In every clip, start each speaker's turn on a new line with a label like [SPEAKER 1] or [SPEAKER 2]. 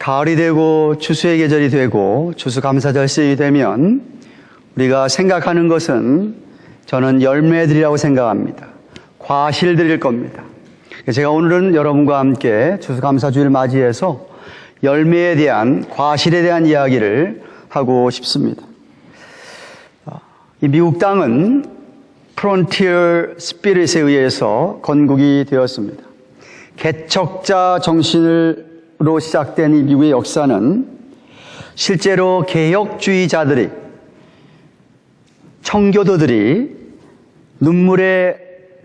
[SPEAKER 1] 가을이 되고 추수의 계절이 되고 추수감사절 시즌이 되면 우리가 생각하는 것은 저는 열매들이라고 생각합니다. 과실들일 겁니다. 제가 오늘은 여러분과 함께 추수감사주를 맞이해서 열매에 대한, 과실에 대한 이야기를 하고 싶습니다. 이 미국 땅은 프론티어 스피릿에 의해서 건국이 되었습니다. 개척자 정신으로 시작된 이 미국의 역사는 실제로 개혁주의자들이, 청교도들이 눈물의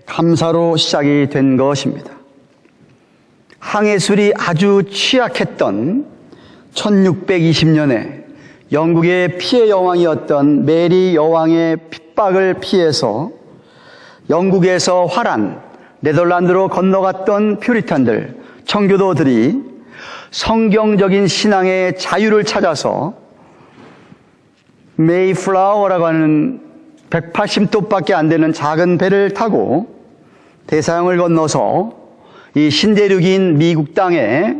[SPEAKER 1] 감사로 시작이 된 것입니다. 항해술이 아주 취약했던 1620년에 영국의 피해 여왕이었던 메리 여왕의 핍박을 피해서 영국에서 화란 네덜란드로 건너갔던 퓨리탄들, 청교도들이 성경적인 신앙의 자유를 찾아서 메이플라워라고 하는 180도밖에 안 되는 작은 배를 타고 대서양을 건너서 이 신대륙인 미국 땅에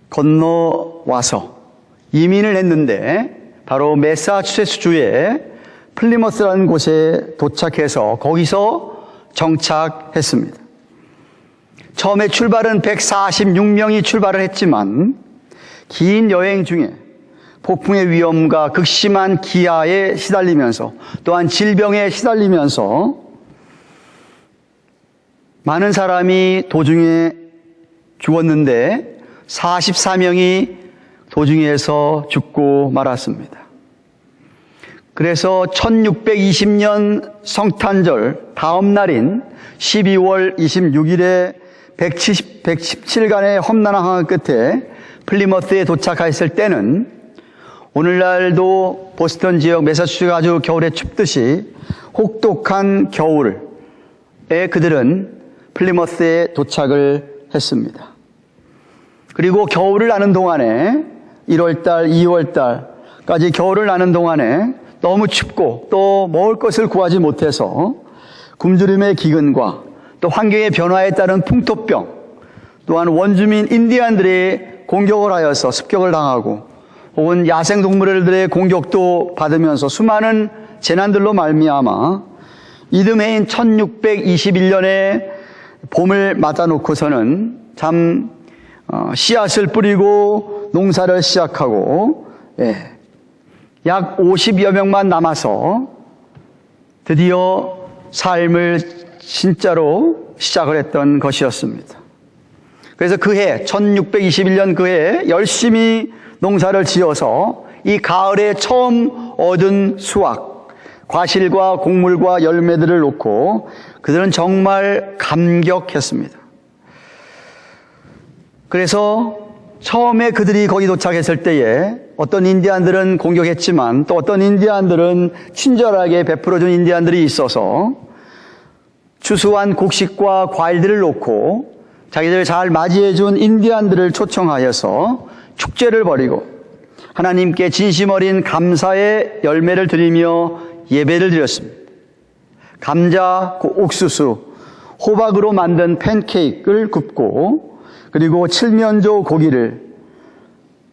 [SPEAKER 1] 건너와서 이민을 했는데 바로 매사추세츠주의 플리머스라는 곳에 도착해서 거기서 정착했습니다. 처음에 출발은 146명이 출발을 했지만 긴 여행 중에 폭풍의 위험과 극심한 기아에 시달리면서 또한 질병에 시달리면서 많은 사람이 도중에 죽었는데 44명이 도중에서 죽고 말았습니다. 그래서 1620년 성탄절 다음 날인 12월 26일에 117간의 험난한 항해 끝에 플리머스에 도착했을 때는 오늘날도 보스턴 지역 매사추세츠가 아주 겨울에 춥듯이 혹독한 겨울에 그들은 플리머스에 도착을 했습니다. 그리고 겨울을 나는 동안에 1월달, 2월달까지 겨울을 나는 동안에 너무 춥고 또 먹을 것을 구하지 못해서 굶주림의 기근과 또 환경의 변화에 따른 풍토병, 또한 원주민 인디안들이 공격을 하여서 습격을 당하고 혹은 야생동물들의 공격도 받으면서 수많은 재난들로 말미암아 이듬해인 1621년에 봄을 맞아놓고서는 참 씨앗을 뿌리고 농사를 시작하고 약 50여 명만 남아서 드디어 삶을 진짜로 시작을 했던 것이었습니다. 그래서 그해 1621년 그해 열심히 농사를 지어서 이 가을에 처음 얻은 수확, 과실과 곡물과 열매들을 놓고 그들은 정말 감격했습니다. 그래서 처음에 그들이 거기 도착했을 때에 어떤 인디안들은 공격했지만 또 어떤 인디안들은 친절하게 베풀어준 인디안들이 있어서 추수한 곡식과 과일들을 놓고 자기들을 잘 맞이해준 인디안들을 초청하여서 축제를 벌이고 하나님께 진심 어린 감사의 열매를 드리며 예배를 드렸습니다. 감자, 옥수수, 호박으로 만든 팬케이크를 굽고 그리고 칠면조 고기를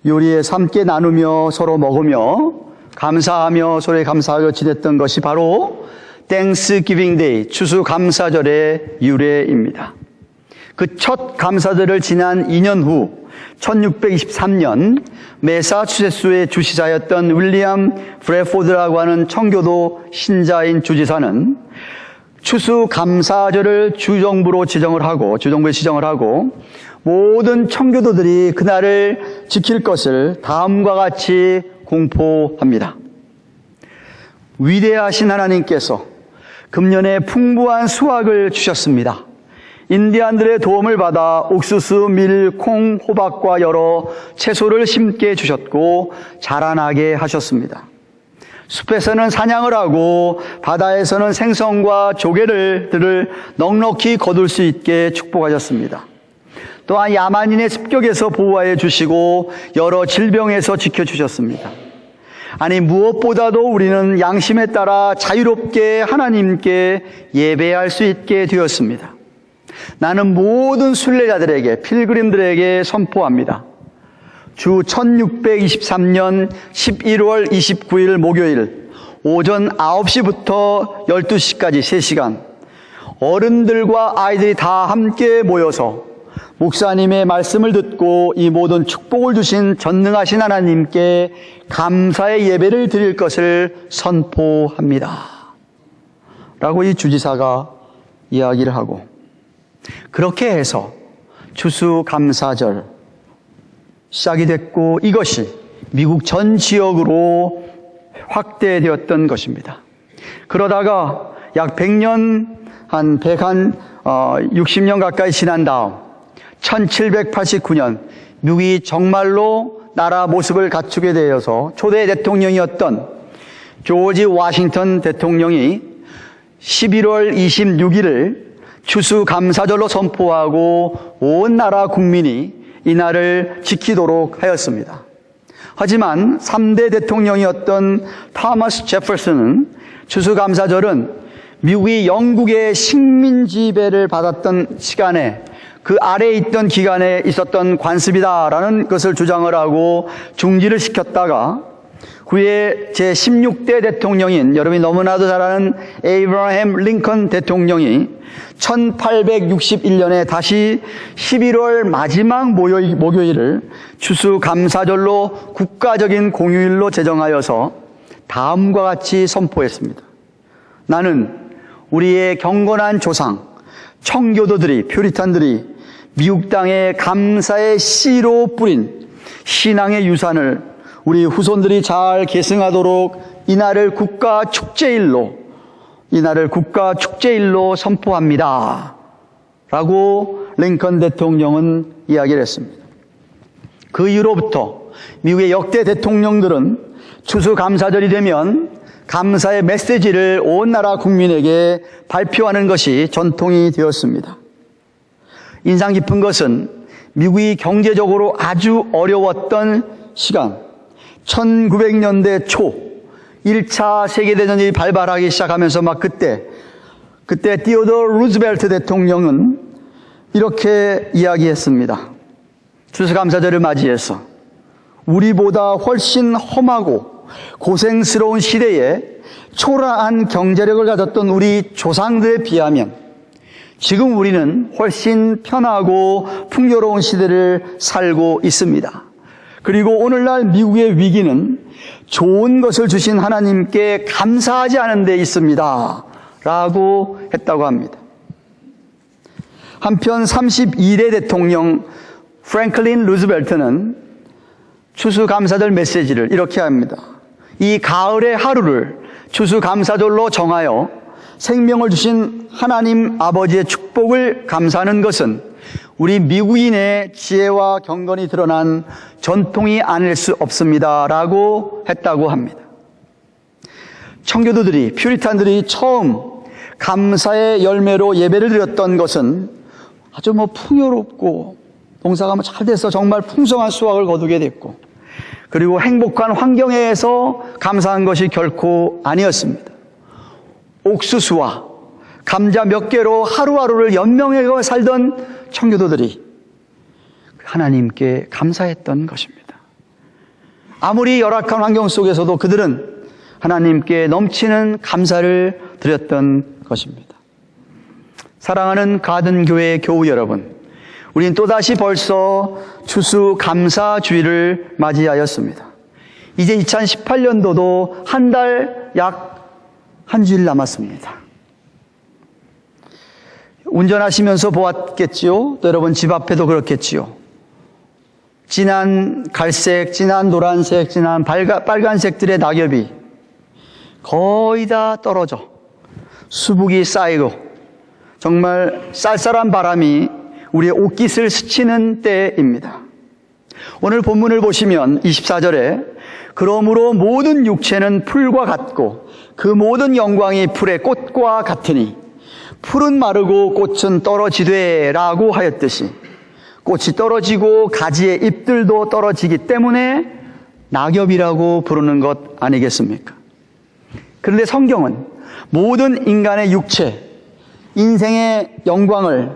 [SPEAKER 1] 요리에 함께 나누며 서로 먹으며 감사하며 서로에 감사하여 지냈던 것이 바로 땡스기빙 데이, 추수감사절의 유래입니다. 그 첫 감사절을 지난 2년 후 1623년 매사추세츠의 주시자였던 윌리엄 브래포드라고 하는 청교도 신자인 주지사는 추수감사절을 주정부에 지정을 하고 모든 청교도들이 그날을 지킬 것을 다음과 같이 공포합니다. 위대하신 하나님께서 금년에 풍부한 수확을 주셨습니다. 인디안들의 도움을 받아 옥수수, 밀, 콩, 호박과 여러 채소를 심게 주셨고 자라나게 하셨습니다. 숲에서는 사냥을 하고 바다에서는 생선과 조개들을 넉넉히 거둘 수 있게 축복하셨습니다. 또한 야만인의 습격에서 보호하여 주시고 여러 질병에서 지켜주셨습니다. 아니 무엇보다도 우리는 양심에 따라 자유롭게 하나님께 예배할 수 있게 되었습니다. 나는 모든 순례자들에게, 필그림들에게 선포합니다. 주 1623년 11월 29일 목요일 오전 9시부터 12시까지 3시간 어른들과 아이들이 다 함께 모여서 목사님의 말씀을 듣고 이 모든 축복을 주신 전능하신 하나님께 감사의 예배를 드릴 것을 선포합니다. 라고 이 주지사가 이야기를 하고, 그렇게 해서 추수감사절 시작이 됐고, 이것이 미국 전 지역으로 확대되었던 것입니다. 그러다가 약 100년, 한 160년 가까이 지난 다음 1789년 미국이 정말로 나라 모습을 갖추게 되어서 초대 대통령이었던 조지 워싱턴 대통령이 11월 26일을 추수감사절로 선포하고 온 나라 국민이 이날을 지키도록 하였습니다. 하지만 3대 대통령이었던 토마스 제퍼슨은 추수감사절은 미국이 영국의 식민 지배를 받았던 시간에 그 아래에 있던 기간에 있었던 관습이다라는 것을 주장을 하고 중지를 시켰다가 후에 제16대 대통령인 여러분이 너무나도 잘 아는 에이브러햄 링컨 대통령이 1861년에 다시 11월 마지막 목요일을 추수감사절로 국가적인 공휴일로 제정하여서 다음과 같이 선포했습니다. 나는 우리의 경건한 조상, 청교도들이, 퓨리탄들이 미국 땅에 감사의 씨로 뿌린 신앙의 유산을 우리 후손들이 잘 계승하도록 이날을 국가 축제일로 선포합니다. 라고 링컨 대통령은 이야기를 했습니다. 그 이후로부터 미국의 역대 대통령들은 추수감사절이 되면 감사의 메시지를 온 나라 국민에게 발표하는 것이 전통이 되었습니다. 인상 깊은 것은 미국이 경제적으로 아주 어려웠던 시간, 1900년대 초 1차 세계대전이 발발하기 시작하면서 막 그때 티오도어 루즈벨트 대통령은 이렇게 이야기했습니다. 추수감사절을 맞이해서 우리보다 훨씬 험하고 고생스러운 시대에 초라한 경제력을 가졌던 우리 조상들에 비하면 지금 우리는 훨씬 편하고 풍요로운 시대를 살고 있습니다. 그리고 오늘날 미국의 위기는 좋은 것을 주신 하나님께 감사하지 않은 데 있습니다. 라고 했다고 합니다. 한편 32대 대통령 프랭클린 루즈벨트는 추수감사절 메시지를 이렇게 합니다. 이 가을의 하루를 추수감사절로 정하여 생명을 주신 하나님 아버지의 축복을 감사하는 것은 우리 미국인의 지혜와 경건이 드러난 전통이 아닐 수 없습니다. 라고 했다고 합니다. 청교도들이, 퓨리탄들이 처음 감사의 열매로 예배를 드렸던 것은 아주 풍요롭고 농사가 잘 돼서 정말 풍성한 수확을 거두게 됐고, 그리고 행복한 환경에서 감사한 것이 결코 아니었습니다. 옥수수와 감자 몇 개로 하루하루를 연명해 살던 청교도들이 하나님께 감사했던 것입니다. 아무리 열악한 환경 속에서도 그들은 하나님께 넘치는 감사를 드렸던 것입니다. 사랑하는 가든교회 교우 여러분, 우리는 또다시 벌써 추수감사주일을 맞이하였습니다. 이제 2018년도도 한 달 약 한 주일 남았습니다. 운전하시면서 보았겠지요? 또 여러분 집 앞에도 그렇겠지요? 진한 갈색, 진한 노란색, 진한 빨간색들의 낙엽이 거의 다 떨어져 수북이 쌓이고 정말 쌀쌀한 바람이 우리의 옷깃을 스치는 때입니다. 오늘 본문을 보시면 24절에 그러므로 모든 육체는 풀과 같고 그 모든 영광이 풀의 꽃과 같으니 풀은 마르고 꽃은 떨어지되 라고 하였듯이 꽃이 떨어지고 가지의 잎들도 떨어지기 때문에 낙엽이라고 부르는 것 아니겠습니까? 그런데 성경은 모든 인간의 육체, 인생의 영광을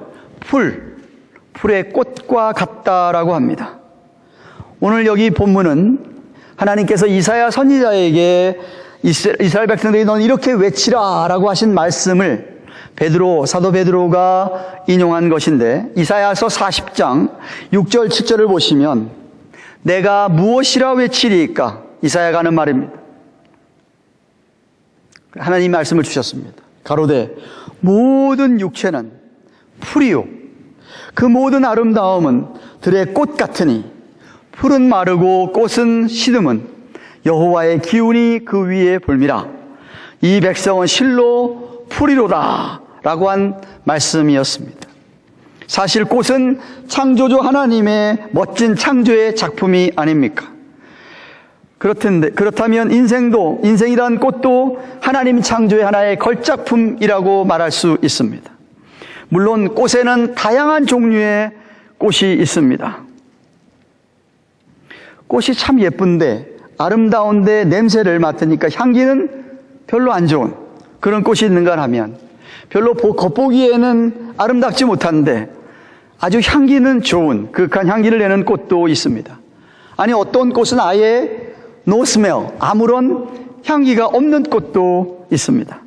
[SPEAKER 1] 풀의 꽃과 같다라고 합니다.
[SPEAKER 2] 오늘 여기 본문은 하나님께서 이사야 선지자에게 이스라엘 백성들이 넌 이렇게 외치라 라고 하신 말씀을 사도 베드로가 인용한 것인데, 이사야서 40장 6절 7절을 보시면 내가 무엇이라 외치리이까? 이사야가 하는 말입니다. 하나님 말씀을 주셨습니다. 가로되 모든 육체는 풀이요 그 모든 아름다움은 들의 꽃 같으니 풀은 마르고 꽃은 시듬은 여호와의 기운이 그 위에 불미라. 이 백성은 실로 풀이로다 라고 한 말씀이었습니다. 사실 꽃은 창조주 하나님의 멋진 창조의 작품이 아닙니까? 그렇다면 인생이란 꽃도 하나님 창조의 하나의 걸작품이라고 말할 수 있습니다. 물론 꽃에는 다양한 종류의 꽃이 있습니다. 꽃이 참 예쁜데 아름다운데 냄새를 맡으니까 향기는 별로 안 좋은 그런 꽃이 있는가 하면, 별로 겉보기에는 아름답지 못한데 아주 향기는 좋은 그윽한 향기를 내는 꽃도 있습니다. 아니, 어떤 꽃은 아예 no smell, 아무런 향기가 없는 꽃도 있습니다.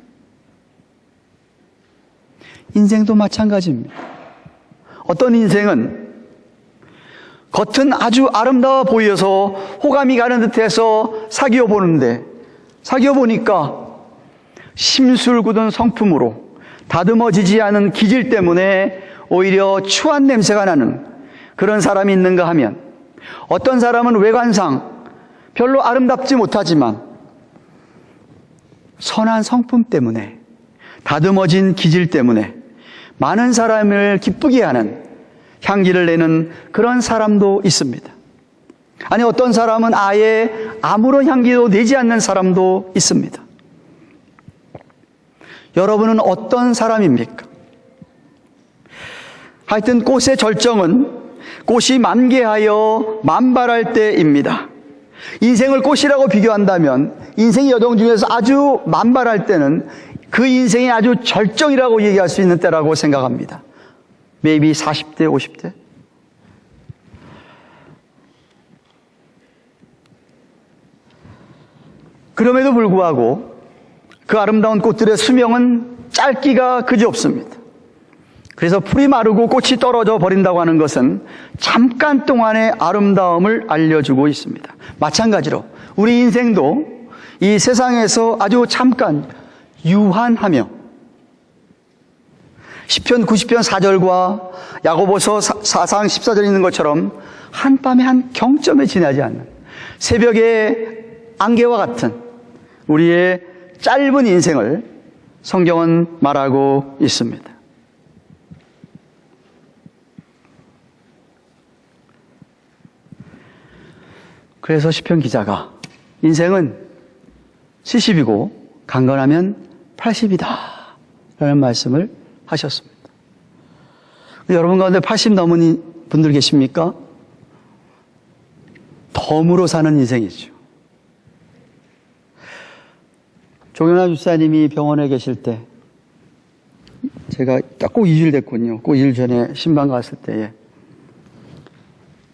[SPEAKER 2] 인생도 마찬가지입니다. 어떤 인생은 겉은 아주 아름다워 보여서 호감이 가는 듯해서 사귀어 보니까 심술 굳은 성품으로 다듬어지지 않은 기질 때문에 오히려 추한 냄새가 나는 그런 사람이 있는가 하면, 어떤 사람은 외관상 별로 아름답지 못하지만 선한 성품 때문에, 다듬어진 기질 때문에 많은 사람을 기쁘게 하는 향기를 내는 그런 사람도 있습니다. 아니, 어떤 사람은 아예 아무런 향기도 내지 않는 사람도 있습니다. 여러분은 어떤 사람입니까? 하여튼 꽃의 절정은 꽃이 만개하여 만발할 때입니다. 인생을 꽃이라고 비교한다면 인생의 여정 중에서 아주 만발할 때는 그 인생의 아주 절정이라고 얘기할 수 있는 때라고 생각합니다. maybe 40대, 50대? 그럼에도 불구하고 그 아름다운 꽃들의 수명은 짧기가 그지없습니다. 그래서 풀이 마르고 꽃이 떨어져 버린다고 하는 것은 잠깐 동안의 아름다움을 알려주고 있습니다. 마찬가지로 우리 인생도 이 세상에서 아주 잠깐 유한하며, 시편 90편 4절과 야고보서 4장 14절에 있는 것처럼 한밤의 한 경점에 지나지 않는 새벽의 안개와 같은 우리의 짧은 인생을 성경은 말하고 있습니다. 그래서 시편 기자가 인생은 70이고 강건하면 80이다 라는 말씀을 하셨습니다. 여러분 가운데 80 넘은 분들 계십니까? 덤으로 사는 인생이죠. 조경환 집사님이 병원에 계실 때, 제가 딱 꼭 2주일 됐군요. 꼭 2일 전에 신방 갔을 때에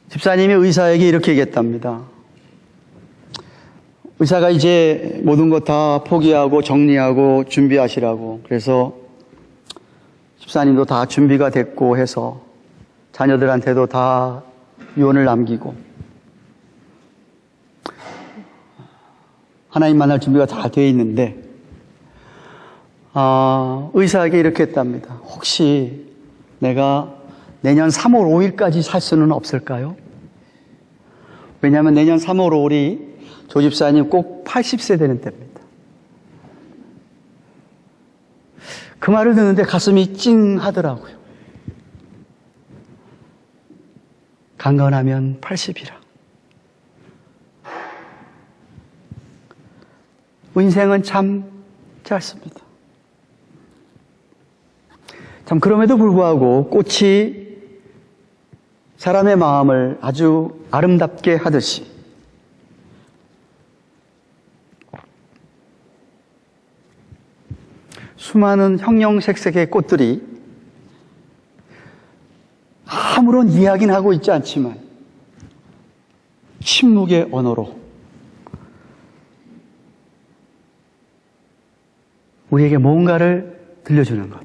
[SPEAKER 2] 집사님이 의사에게 이렇게 얘기했답니다. 의사가 이제 모든 것 다 포기하고 정리하고 준비하시라고. 그래서 집사님도 다 준비가 됐고 해서 자녀들한테도 다 유언을 남기고 하나님 만날 준비가 다 되어 있는데, 의사에게 이렇게 했답니다. 혹시 내가 내년 3월 5일까지 살 수는 없을까요? 왜냐하면 내년 3월 5일이 조 집사님 꼭 80세 되는 때입니다. 그 말을 듣는데 가슴이 찡하더라고요. 강건하면 80이라. 인생은 참 짧습니다. 참 그럼에도 불구하고 꽃이 사람의 마음을 아주 아름답게 하듯이 수많은 형형색색의 꽃들이 아무런 이야기는 하고 있지 않지만
[SPEAKER 1] 침묵의 언어로 우리에게 뭔가를 들려주는 것.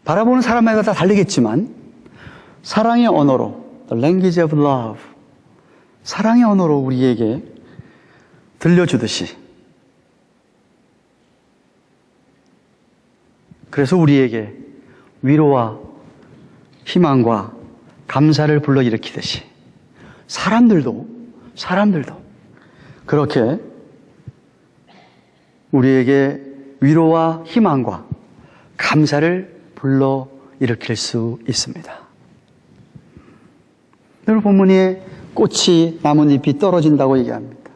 [SPEAKER 1] 바라보는 사람마다 다 다르겠지만 사랑의 언어로, the language of love, 사랑의 언어로 우리에게 들려주듯이, 그래서 우리에게 위로와 희망과 감사를 불러일으키듯이 사람들도 그렇게 우리에게 위로와 희망과 감사를 불러일으킬 수 있습니다. 오늘 본문에 꽃이 나뭇잎이 떨어진다고 얘기합니다.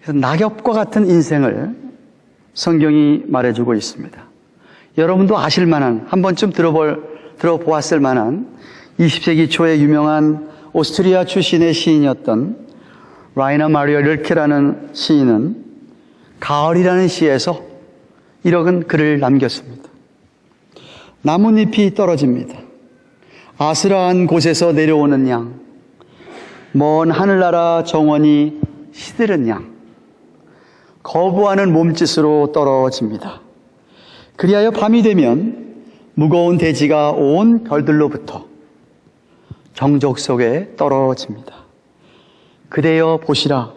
[SPEAKER 1] 그래서 낙엽과 같은 인생을 성경이 말해주고 있습니다. 여러분도 아실 만한, 한 번쯤 들어보았을 만한 20세기 초에 유명한 오스트리아 출신의 시인이었던 라이너 마리아 릴케라는 시인은 가을이라는 시에서 이런 글을 남겼습니다. 나뭇잎이 떨어집니다. 아스라한 곳에서 내려오는 양, 먼 하늘나라 정원이 시들은 양, 거부하는 몸짓으로 떨어집니다. 그리하여 밤이 되면 무거운 대지가 온 별들로부터 정적 속에 떨어집니다. 그대여 보시라,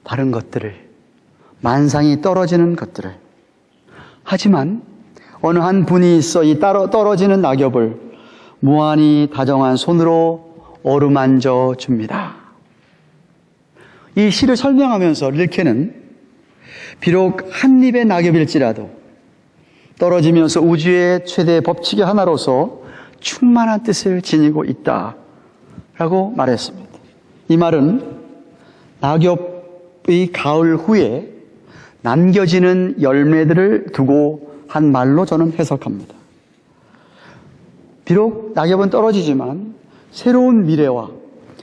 [SPEAKER 1] 다른 것들을, 만상이 떨어지는 것들을. 하지만 어느 한 분이 있어 이 떨어지는 낙엽을 무한히 다정한 손으로 어루만져 줍니다. 이 시를 설명하면서 릴케는 비록 한 입의 낙엽일지라도 떨어지면서 우주의 최대 법칙의 하나로서 충만한 뜻을 지니고 있다라고 말했습니다. 이 말은 낙엽의 가을 후에 남겨지는 열매들을 두고 한 말로 저는 해석합니다. 비록 낙엽은 떨어지지만 새로운 미래와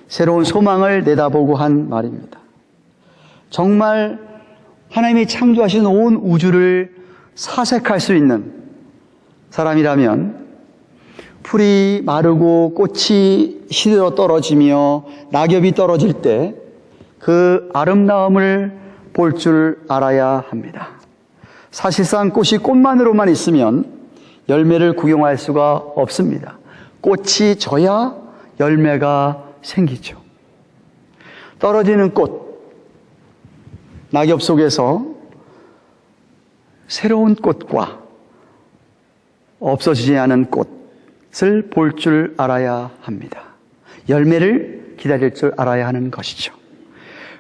[SPEAKER 1] 새로운 소망을 내다보고 한 말입니다. 정말 하나님이 창조하신 온 우주를 사색할 수 있는 사람이라면 풀이 마르고 꽃이 시들어 떨어지며 낙엽이 떨어질 때 그 아름다움을 볼 줄 알아야 합니다. 사실상 꽃이 꽃만으로만 있으면 열매를 구경할 수가 없습니다. 꽃이 져야 열매가 생기죠. 떨어지는 꽃, 낙엽 속에서 새로운 꽃과 없어지지 않은 꽃을 볼 줄 알아야 합니다. 열매를 기다릴 줄 알아야 하는 것이죠.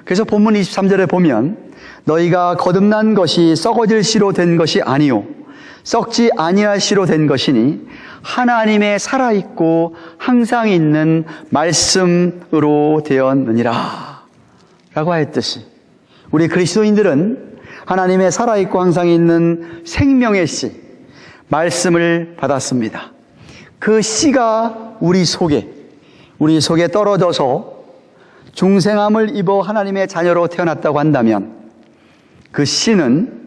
[SPEAKER 1] 그래서 본문 23절에 보면 너희가 거듭난 것이 썩어질 씨로 된 것이 아니요 썩지 아니할 씨로 된 것이니 하나님의 살아있고 항상 있는 말씀으로 되었느니라 라고 하였듯이 우리 그리스도인들은 하나님의 살아있고 항상 있는 생명의 씨 말씀을 받았습니다. 그 씨가 우리 속에 떨어져서 중생함을 입어 하나님의 자녀로 태어났다고 한다면 그 씨는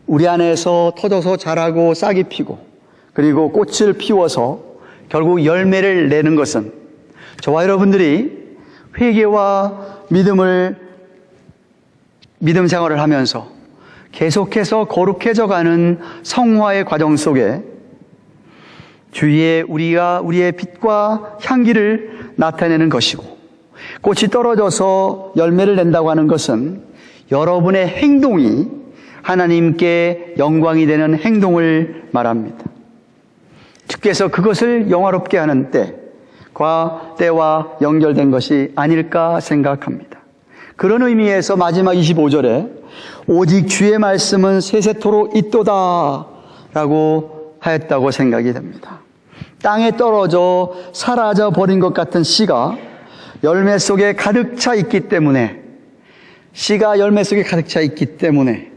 [SPEAKER 1] 우리 안에서 터져서 자라고 싹이 피고 그리고 꽃을 피워서 결국 열매를 내는 것은 저와 여러분들이 회개와 믿음 생활을 하면서 계속해서 거룩해져 가는 성화의 과정 속에 주위에 우리의 빛과 향기를 나타내는 것이고 꽃이 떨어져서 열매를 낸다고 하는 것은 여러분의 행동이 하나님께 영광이 되는 행동을 말합니다. 주께서 그것을 영화롭게 하는 때와 연결된 것이 아닐까 생각합니다. 그런 의미에서 마지막 25절에 오직 주의 말씀은 세세토록 있도다 라고 하였다고 생각이 됩니다. 땅에 떨어져 사라져 버린 것 같은 씨가 열매 속에 가득 차 있기 때문에 씨가 열매 속에 가득 차 있기 때문에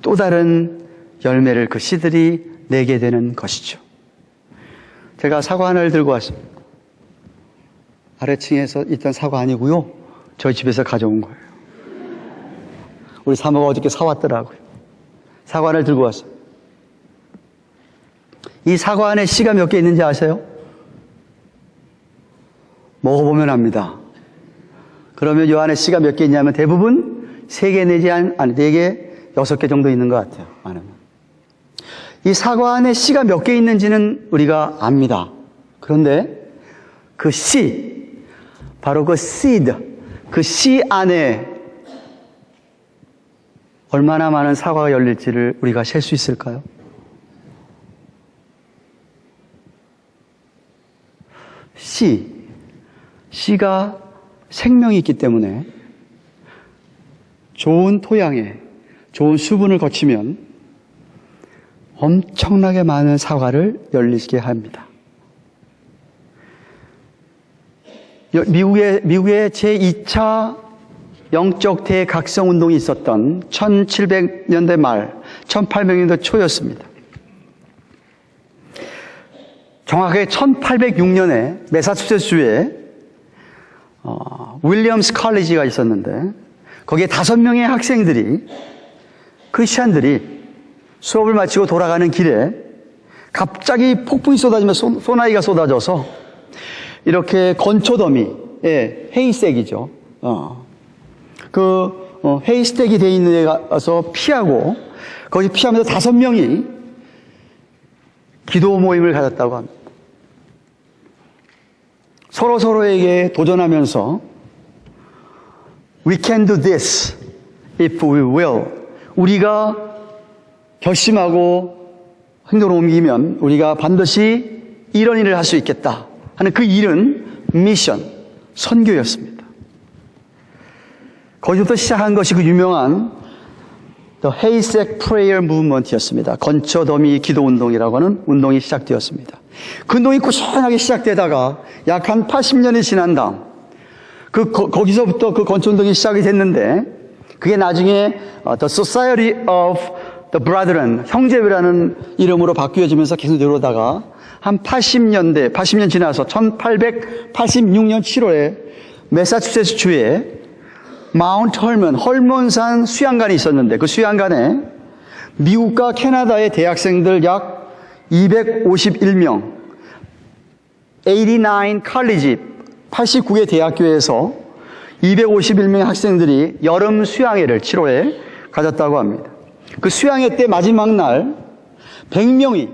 [SPEAKER 1] 또 다른 열매를 그 씨들이 내게 되는 것이죠. 제가 사과 하나를 들고 왔습니다. 아래층에서 있던 사과 아니고요. 저희 집에서 가져온 거예요. 우리 사모가 어저께 사왔더라고요. 사과 하나를 들고 왔어요. 이 사과 안에 씨가 몇 개 있는지 아세요? 먹어보면 압니다. 그러면 이 안에 씨가 몇 개 있냐면 대부분 3개 내지 아니 4개, 6개 정도 있는 것 같아요. 많으면. 이 사과 안에 씨가 몇 개 있는지는 우리가 압니다. 그런데 그 씨, 바로 그 seed, 그 씨 안에 얼마나 많은 사과가 열릴지를 우리가 셀 수 있을까요? 씨가 생명이 있기 때문에 좋은 토양에 좋은 수분을 거치면 엄청나게 많은 사과를 열리게 합니다. 미국의 제2차 영적 대각성 운동이 있었던 1700년대 말, 1800년대 초였습니다. 정확하게 1806년에 매사추세츠주에 윌리엄스 칼리지가 있었는데 거기에 5명의 학생들이, 크리스찬들이 수업을 마치고 돌아가는 길에 갑자기 폭풍이 쏟아지면서 소나기가 쏟아져서 이렇게 건초더미, 헤이스택이죠. 헤이스택이 돼 있는 데 가서 피하고, 거기 피하면서 5명이 기도 모임을 가졌다고 합니다. 서로에게 도전하면서 We can do this if we will. 우리가 결심하고 행동을 옮기면 우리가 반드시 이런 일을 할 수 있겠다 하는 그 일은 미션, 선교였습니다. 거기부터 시작한 것이 그 유명한 The Haystack Prayer Movement였습니다. 건초더미 기도 운동이라고 하는 운동이 시작되었습니다. 그 운동이 꾸준하게 시작되다가 약 한 80년이 지난 다음 거기서부터 그 건초 운동이 시작이 됐는데 그게 나중에 The Society of the Brethren, 형제회라는 이름으로 바뀌어지면서 계속 내려오다가 한 80년 지나서 1886년 7월에 매사추세츠주에 마운트 헐먼산 수양관이 있었는데 그 수양관에 미국과 캐나다의 대학생들 약 251명, 89 칼리지, 89개 대학교에서 251명의 학생들이 여름 수양회를 7월에 가졌다고 합니다. 그 수양회 때 마지막 날 100명이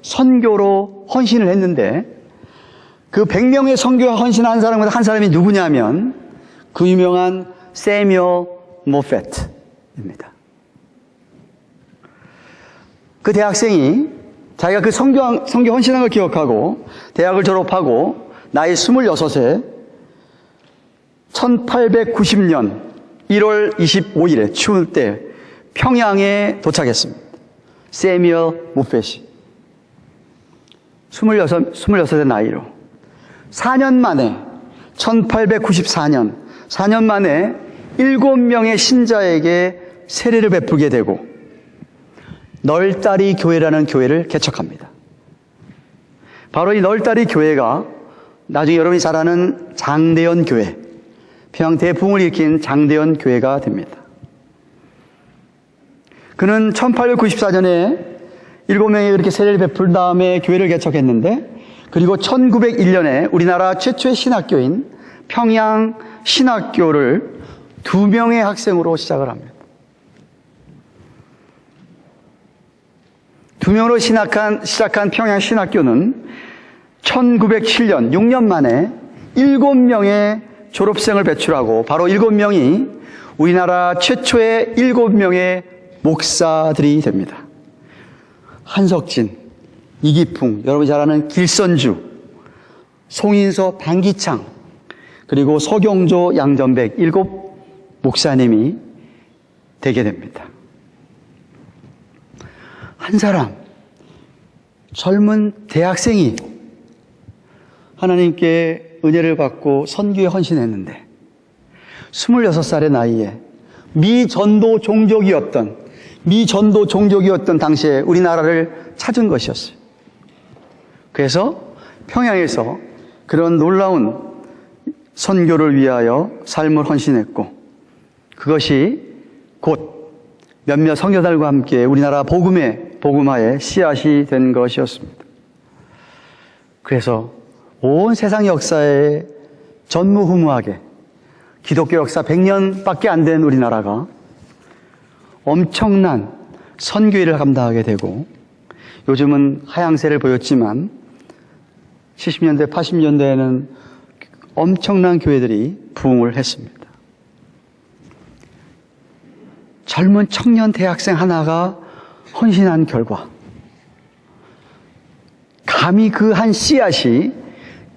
[SPEAKER 1] 선교로 헌신을 했는데 그 100명의 선교에 헌신한 사람보다 한 사람이 누구냐면 그 유명한 세뮤얼 모펫입니다. 그 대학생이 자기가 그 선교 헌신한 걸 기억하고 대학을 졸업하고 나이 26에 1890년 1월 25일에 추울 때 평양에 도착했습니다. 세뮤얼 모펫이 26의 나이로 4년 만에 1894년 4년 만에 7명의 신자에게 세례를 베풀게 되고 널다리 교회라는 교회를 개척합니다. 바로 이 널다리 교회가 나중에 여러분이 잘 아는 장대현 교회, 평양 대풍을 일으킨 장대현 교회가 됩니다. 그는 1894년에 7명이 그렇게 세례를 베풀 다음에 교회를 개척했는데 그리고 1901년에 우리나라 최초의 신학교인 평양 신학교를 2명의 학생으로 시작을 합니다. 2명으로 시작한 평양 신학교는 1907년 6년 만에 7명의 졸업생을 배출하고 바로 7명이 우리나라 최초의 7명의 목사들이 됩니다. 한석진, 이기풍, 여러분이 잘 아는 길선주, 송인서, 방기창, 그리고 서경조, 양전백 7 목사님이 되게 됩니다. 한 사람, 젊은 대학생이 하나님께 은혜를 받고 선교에 헌신했는데 26살의 나이에 미전도 종족이었던 당시에 우리나라를 찾은 것이었어요. 그래서 평양에서 그런 놀라운 선교를 위하여 삶을 헌신했고 그것이 곧 몇몇 선교사들과 함께 우리나라 복음화의 씨앗이 된 것이었습니다. 그래서 온 세상 역사에 전무후무하게 기독교 역사 100년밖에 안 된 우리나라가 엄청난 선교일을 감당하게 되고, 요즘은 하향세를 보였지만 70년대, 80년대에는 엄청난 교회들이 부흥을 했습니다. 젊은 청년 대학생 하나가 헌신한 결과, 감히 그 한 씨앗이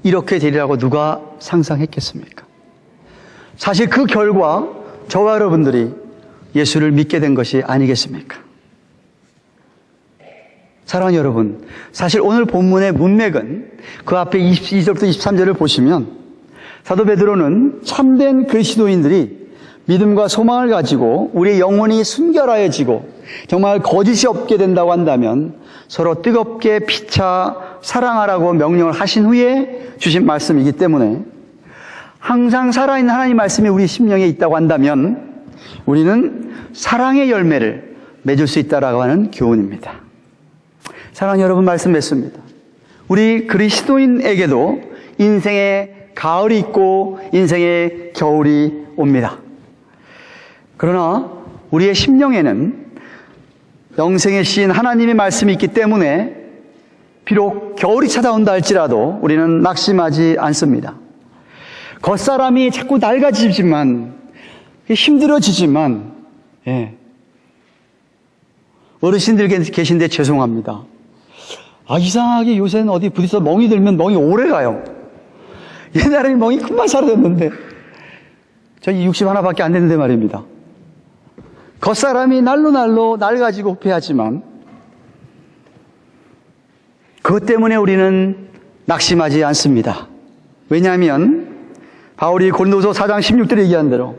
[SPEAKER 1] 이렇게 되리라고 누가 상상했겠습니까? 사실 그 결과 저와 여러분들이 예수를 믿게 된 것이 아니겠습니까? 사랑하는 여러분, 사실 오늘 본문의 문맥은 그 앞에 22절부터 23절을 보시면 사도 베드로는 참된 그리스도인들이 믿음과 소망을 가지고 우리의 영혼이 순결하여지고 정말 거짓이 없게 된다고 한다면 서로 뜨겁게 피차 사랑하라고 명령을 하신 후에 주신 말씀이기 때문에, 항상 살아있는 하나님 말씀이 우리 심령에 있다고 한다면 우리는 사랑의 열매를 맺을 수 있다라고 하는 교훈입니다. 사랑하는 여러분, 말씀 맺습니다. 우리 그리스도인에게도 인생의 가을이 있고 인생의 겨울이 옵니다. 그러나 우리의 심령에는 영생의 신 하나님의 말씀이 있기 때문에 비록 겨울이 찾아온다 할지라도 우리는 낙심하지 않습니다. 겉사람이 자꾸 낡아지지만, 힘들어지지만, 어르신들 계신데 죄송합니다. 이상하게 요새는 어디 부딪혀서 멍이 들면 멍이 오래 가요. 옛날에는 멍이 금방 사라졌는데, 저희 60 하나밖에 안 됐는데 말입니다. 겉사람이 날로 낡아지고 후패하지만 그것 때문에 우리는 낙심하지 않습니다. 왜냐하면 바울이 고린도서 4장 16절에 얘기한 대로,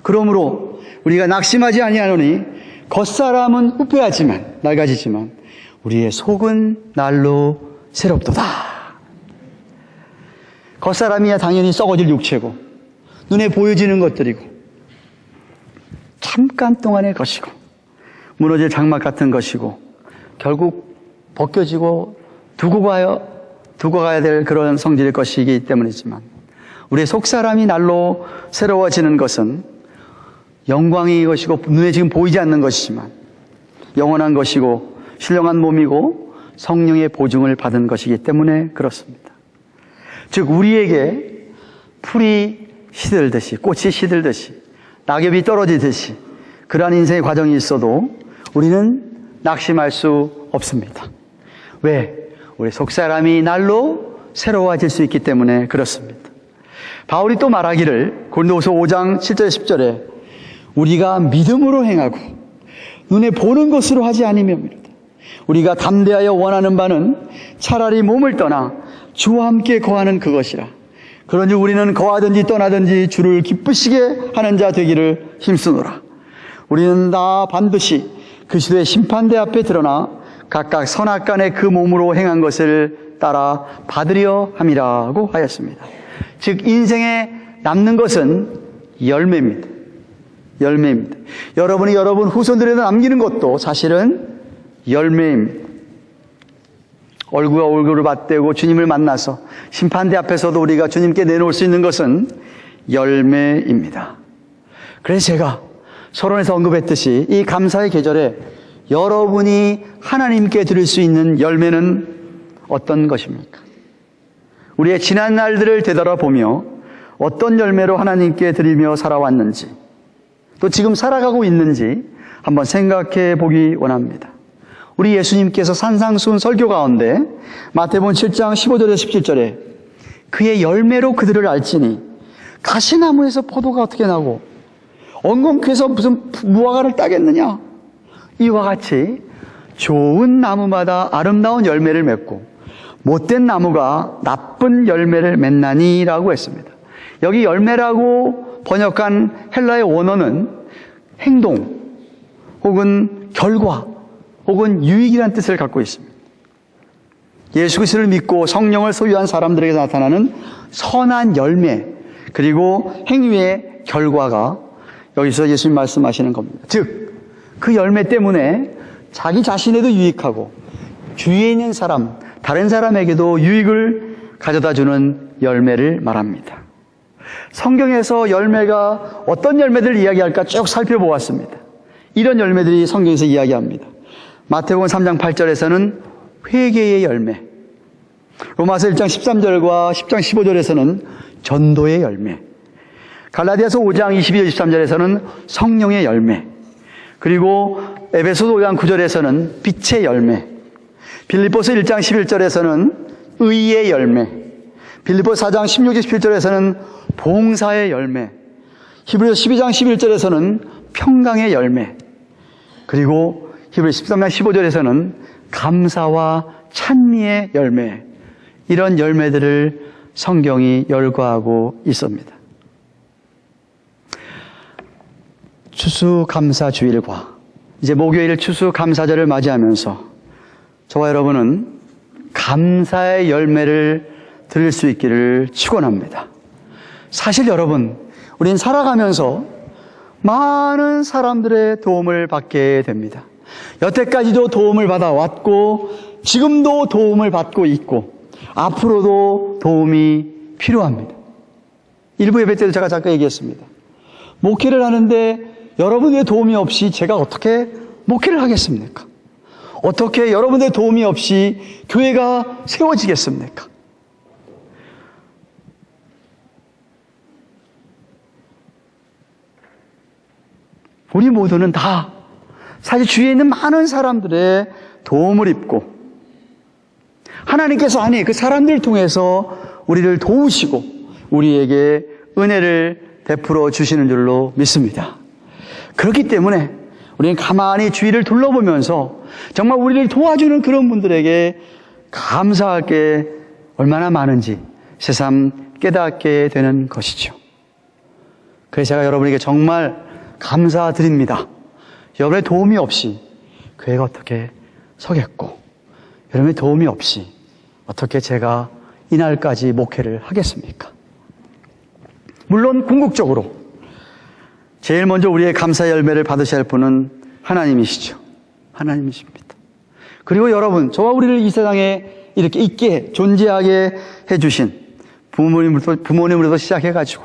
[SPEAKER 1] 그러므로 우리가 낙심하지 아니하노니 겉사람은 후패하지만, 낡아지지만 우리의 속은 날로 새롭도다. 겉사람이야 당연히 썩어질 육체고 눈에 보여지는 것들이고 잠깐 동안의 것이고 무너질 장막 같은 것이고 결국 벗겨지고 두고 가야 될 그런 성질의 것이기 때문이지만, 우리의 속사람이 날로 새로워지는 것은 영광의 것이고 눈에 지금 보이지 않는 것이지만 영원한 것이고 신령한 몸이고 성령의 보증을 받은 것이기 때문에 그렇습니다. 즉 우리에게 풀이 시들듯이, 꽃이 시들듯이, 낙엽이 떨어지듯이 그러한 인생의 과정이 있어도 우리는 낙심할 수 없습니다. 왜? 우리 속사람이 날로 새로워질 수 있기 때문에 그렇습니다. 바울이 또 말하기를 고린도후서 5장 7절 10절에 우리가 믿음으로 행하고 눈에 보는 것으로 하지 아니며입니다. 우리가 담대하여 원하는 바는 차라리 몸을 떠나 주와 함께 거하는 그것이라. 그러니 우리는 거하든지 떠나든지 주를 기쁘시게 하는 자 되기를 힘쓰노라. 우리는 다 반드시 그리스도의 심판대 앞에 드러나 각각 선악간에 그 몸으로 행한 것을 따라 받으려 함이라고 하였습니다. 즉 인생에 남는 것은 열매입니다. 열매입니다. 여러분이 여러분 후손들에게 남기는 것도 사실은 열매입니다. 얼굴과 얼굴을 맞대고 주님을 만나서 심판대 앞에서도 우리가 주님께 내놓을 수 있는 것은 열매입니다. 그래서 제가 서론에서 언급했듯이 이 감사의 계절에 여러분이 하나님께 드릴 수 있는 열매는 어떤 것입니까? 우리의 지난 날들을 되돌아보며 어떤 열매로 하나님께 드리며 살아왔는지, 또 지금 살아가고 있는지 한번 생각해 보기 원합니다. 우리 예수님께서 산상수훈 설교 가운데 마태복음 7장 15절에서 17절에 그의 열매로 그들을 알지니 가시나무에서 포도가 어떻게 나고 엉겅퀴에서 무슨 무화과를 따겠느냐, 이와 같이 좋은 나무마다 아름다운 열매를 맺고 못된 나무가 나쁜 열매를 맺나니라고 했습니다. 여기 열매라고 번역한 헬라의 원어는 행동 혹은 결과 혹은 유익이라는 뜻을 갖고 있습니다. 예수 그리스도를 믿고 성령을 소유한 사람들에게 나타나는 선한 열매, 그리고 행위의 결과가 여기서 예수님 말씀하시는 겁니다. 즉, 그 열매 때문에 자기 자신에도 유익하고 주위에 있는 사람,
[SPEAKER 2] 다른 사람에게도 유익을 가져다 주는 열매를 말합니다. 성경에서 열매가 어떤 열매들을 이야기할까 쭉 살펴보았습니다. 이런 열매들이 성경에서 이야기합니다. 마태복음 3장 8절에서는 회개의 열매, 로마서 1장 13절과 10장 15절에서는 전도의 열매, 갈라디아서 5장 22절 23절에서는 성령의 열매, 그리고 에베소서 5장 9절에서는 빛의 열매, 빌립보서 1장 11절에서는 의의 열매, 빌립보서 4장 16절 17절에서는 봉사의 열매, 히브리서 12장 11절에서는 평강의 열매, 그리고 히브리서 13장 15절에서는 감사와 찬미의 열매, 이런 열매들을 성경이 열거하고 있습니다. 추수감사주일과 이제 목요일 추수감사절을 맞이하면서 저와 여러분은 감사의 열매를 드릴 수 있기를 축원합니다. 사실 여러분, 우린 살아가면서 많은 사람들의 도움을 받게 됩니다. 여태까지도 도움을 받아왔고 지금도 도움을 받고 있고 앞으로도 도움이 필요합니다. 일부 예배 때도 제가 잠깐 얘기했습니다. 목회를 하는데 여러분의 도움이 없이 제가 어떻게 목회를 하겠습니까? 어떻게 여러분의 도움이 없이 교회가 세워지겠습니까? 우리 모두는 다 사실 주위에 있는 많은 사람들의 도움을 입고 하나님께서 그 사람들을 통해서 우리를 도우시고 우리에게 은혜를 베풀어 주시는 줄로 믿습니다. 그렇기 때문에 우리는 가만히 주위를 둘러보면서 정말 우리를 도와주는 그런 분들에게 감사할 게 얼마나 많은지 새삼 깨닫게 되는 것이죠. 그래서 제가 여러분에게 정말 감사드립니다. 여러분의 도움이 없이 교회가 어떻게 서겠고 여러분의 도움이 없이 어떻게 제가 이날까지 목회를 하겠습니까? 물론 궁극적으로 제일 먼저 우리의 감사 열매를 받으셔야 할 분은 하나님이시죠. 하나님이십니다. 그리고 여러분, 저와 우리를 이 세상에 이렇게 있게 존재하게 해주신 부모님으로부터 시작해가지고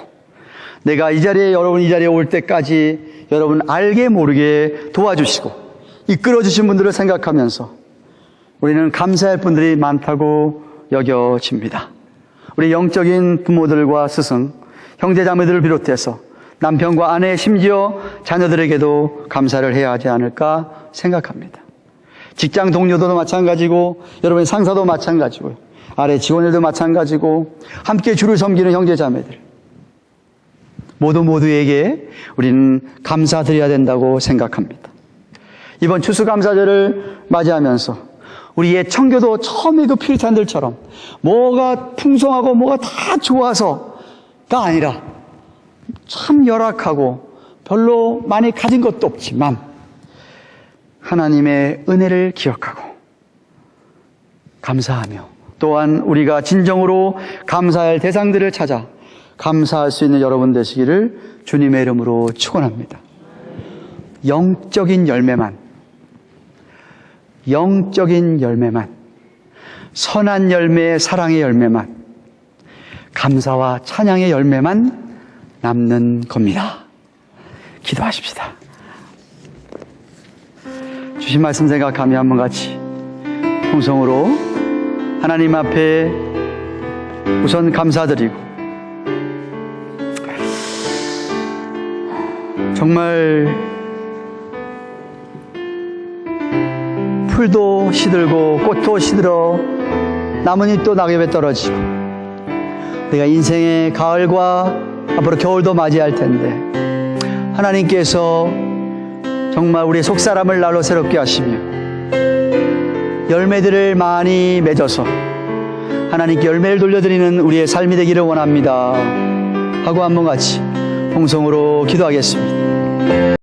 [SPEAKER 2] 내가 이 자리에 여러분 이 자리에 올 때까지 여러분 알게 모르게 도와주시고 이끌어주신 분들을 생각하면서 우리는 감사할 분들이 많다고 여겨집니다. 우리 영적인 부모들과 스승, 형제자매들을 비롯해서 남편과 아내 심지어 자녀들에게도 감사를 해야 하지 않을까 생각합니다. 직장 동료도 마찬가지고 여러분의 상사도 마찬가지고요. 아래 직원들도 마찬가지고 함께 주를 섬기는 형제자매들 모두에게 우리는 감사드려야 된다고 생각합니다. 이번 추수감사절을 맞이하면서 우리 옛 청교도 처음에 그 퓨리탄들처럼 뭐가 풍성하고 뭐가 다 좋아서가 아니라 참 열악하고 별로 많이 가진 것도 없지만 하나님의 은혜를 기억하고 감사하며 또한 우리가 진정으로 감사할 대상들을 찾아 감사할 수 있는 여러분 되시기를 주님의 이름으로 축원합니다. 영적인 열매만, 선한 열매, 사랑의 열매만, 감사와 찬양의 열매만 남는 겁니다. 기도하십시다. 주신 말씀 생각하며 한번 같이 통성으로 하나님 앞에 우선 감사드리고 정말 풀도 시들고 꽃도 시들어 나뭇잎도 낙엽에 떨어지고 내가 인생의 가을과 앞으로 겨울도 맞이할 텐데 하나님께서 정말 우리의 속사람을 날로 새롭게 하시며 열매들을 많이 맺어서 하나님께 열매를 돌려드리는 우리의 삶이 되기를 원합니다 하고 한번 같이 통성으로 기도하겠습니다.